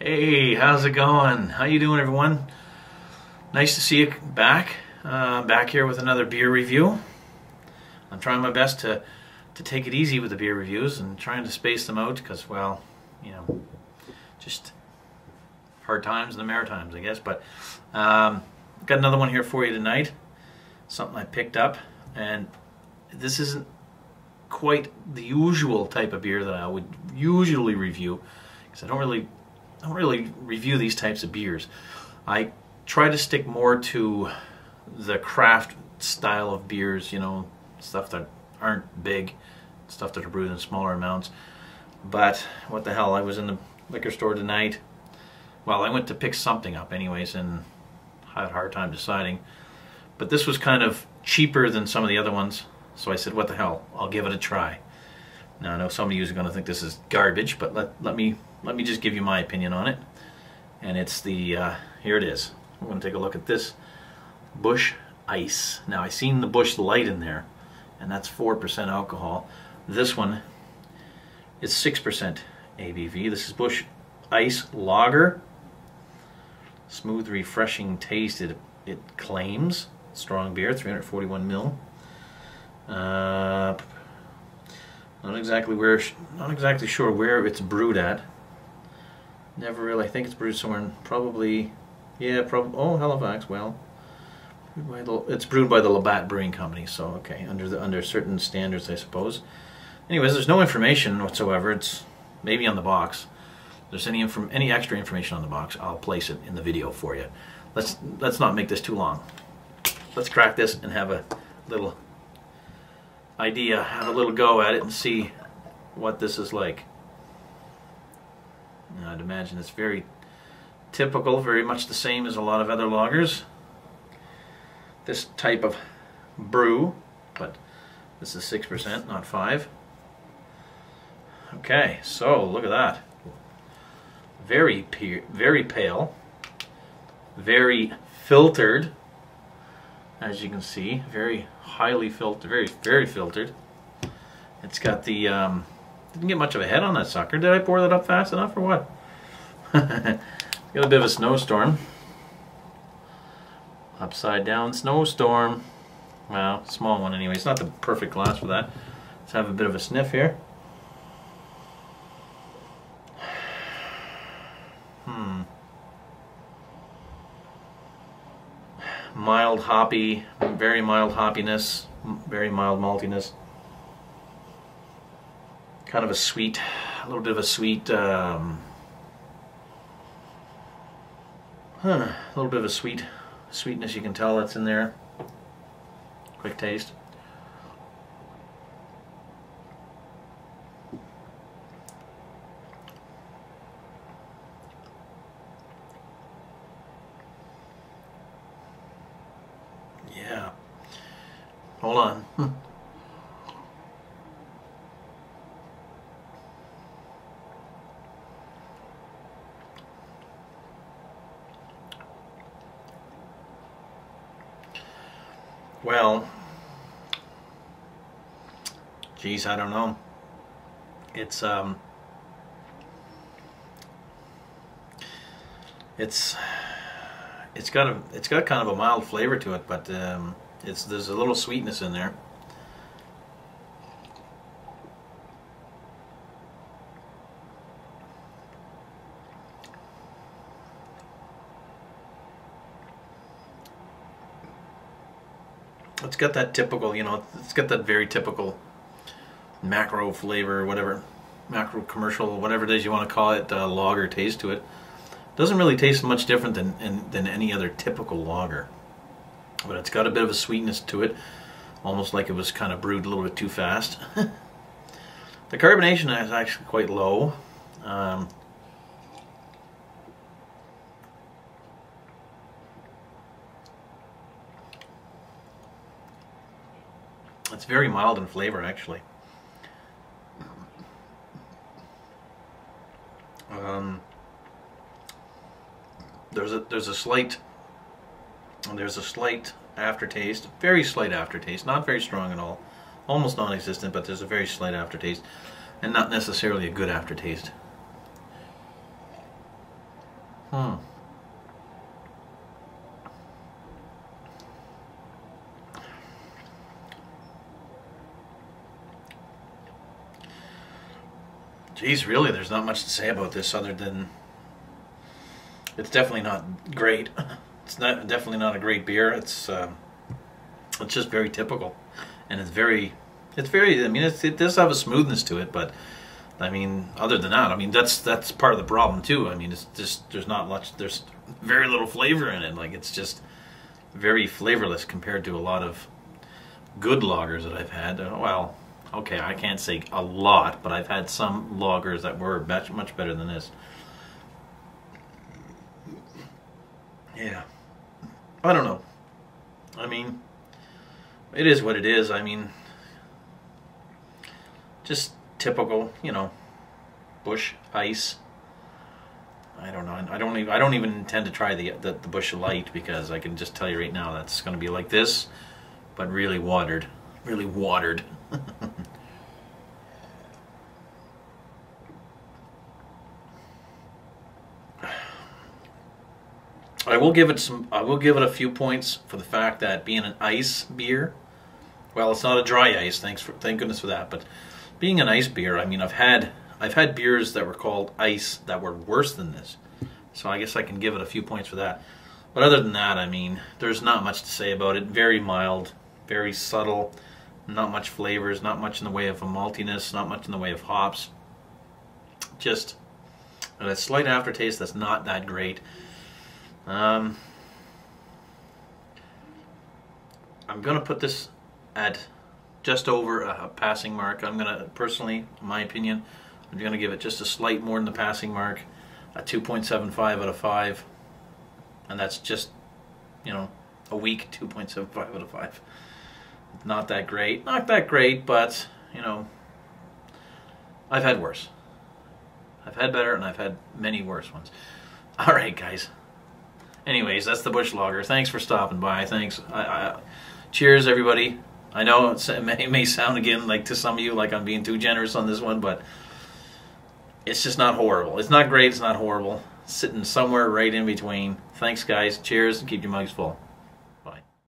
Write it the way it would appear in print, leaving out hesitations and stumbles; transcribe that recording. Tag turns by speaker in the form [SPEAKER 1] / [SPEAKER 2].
[SPEAKER 1] Hey, how's it going? How you doing, everyone? Nice to see you back. Back here with another beer review. I'm trying my best to take it easy with the beer reviews and trying to space them out because, well, you know, just hard times in the Maritimes, I guess. But got another one here for you tonight. Something I picked up, and this isn't quite the usual type of beer that I would usually review because I don't really review these types of beers. I try to stick more to the craft style of beers, you know, stuff that aren't big, stuff that are brewed in smaller amounts. But what the hell, I was in the liquor store tonight. Well, I went to pick something up anyways and had a hard time deciding. But this was kind of cheaper than some of the other ones, so I said, what the hell, I'll give it a try. Now I know some of you are going to think this is garbage, but let me just give you my opinion on it. And it's the, here it is. We're going to take a look at this Busch Ice. Now I seen the Busch Light in there, and that's 4% alcohol. This one is 6% ABV. This is Busch Ice Lager. Smooth, refreshing taste, it claims. Strong beer, 341 ml. Not exactly sure where it's brewed at. Never really. I think it's brewed somewhere in probably, yeah, oh, Halifax. Well, it's brewed by the Labatt Brewing Company. So okay, under certain standards, I suppose. Anyways, there's no information whatsoever. It's maybe on the box. If there's any extra information on the box, I'll place it in the video for you. Let's not make this too long. Let's crack this and have a little idea, have a little go at it and see what this is like. Now, I'd imagine it's very typical, very much the same as a lot of other lagers. This type of brew, but this is 6%, not 5. Okay, so look at that. Very pale, very filtered, as you can see, very highly filtered, very filtered. It's got the didn't get much of a head on that sucker. Did I pour that up fast enough or what? Got a bit of a snowstorm. Upside down snowstorm. Well, small one anyway. It's not the perfect glass for that. Let's have a bit of a sniff here. Mild hoppy, very mild hoppiness, very mild maltiness. Kind of a sweet, a little bit of a sweet, a little bit of a sweetness you can tell that's in there. Quick taste. Yeah. Hold on. Well, geez, I don't know. It's got kind of a mild flavor to it, but there's a little sweetness in there. It's got that typical, you know, it's got that very typical macro flavor, whatever, macro commercial, whatever it is you want to call it, lager taste to it. Doesn't really taste much different than any other typical lager, but it's got a bit of a sweetness to it, almost like it was kind of brewed a little bit too fast. The carbonation is actually quite low. It's very mild in flavor, actually. There's a slight aftertaste, very slight aftertaste, not very strong at all, almost non-existent, but there's a very slight aftertaste, and not necessarily a good aftertaste. Hmm. Geez, really, there's not much to say about this other than it's definitely not great. It's not definitely not a great beer. It's just very typical, and it's very. I mean, it does have a smoothness to it, but I mean, other than that, I mean, that's part of the problem too. I mean, it's just there's not much. There's very little flavor in it. Like it's just very flavorless compared to a lot of good lagers that I've had. Well, okay, I can't say a lot, but I've had some lagers that were much better than this. Yeah, I don't know. I mean, it is what it is. I mean, just typical, you know, Busch Ice. I don't know. I don't even intend to try the Busch Light because I can just tell you right now that's going to be like this, but really watered, really watered. I will give it some. I will give it a few points for the fact that being an ice beer. Well, it's not a dry ice. Thank goodness for that. But being an ice beer, I mean, I've had beers that were called ice that were worse than this. So I guess I can give it a few points for that. But other than that, I mean, there's not much to say about it. Very mild, very subtle, not much flavors, not much in the way of a maltiness, not much in the way of hops. Just a slight aftertaste that's not that great. I'm going to put this at just over a passing mark. I'm going to, personally, in my opinion, I'm going to give it just a slight more than the passing mark, a 2.75 out of 5. And that's just, you know, a weak 2.75 out of 5. Not that great. Not that great, but, you know, I've had worse. I've had better, and I've had many worse ones. All right, guys. Anyways, that's the Busch Lager. Thanks for stopping by. Thanks. Cheers, everybody. I know it may sound again like to some of you like I'm being too generous on this one, but it's just not horrible. It's not great. It's not horrible. Sitting somewhere right in between. Thanks, guys. Cheers, and keep your mugs full.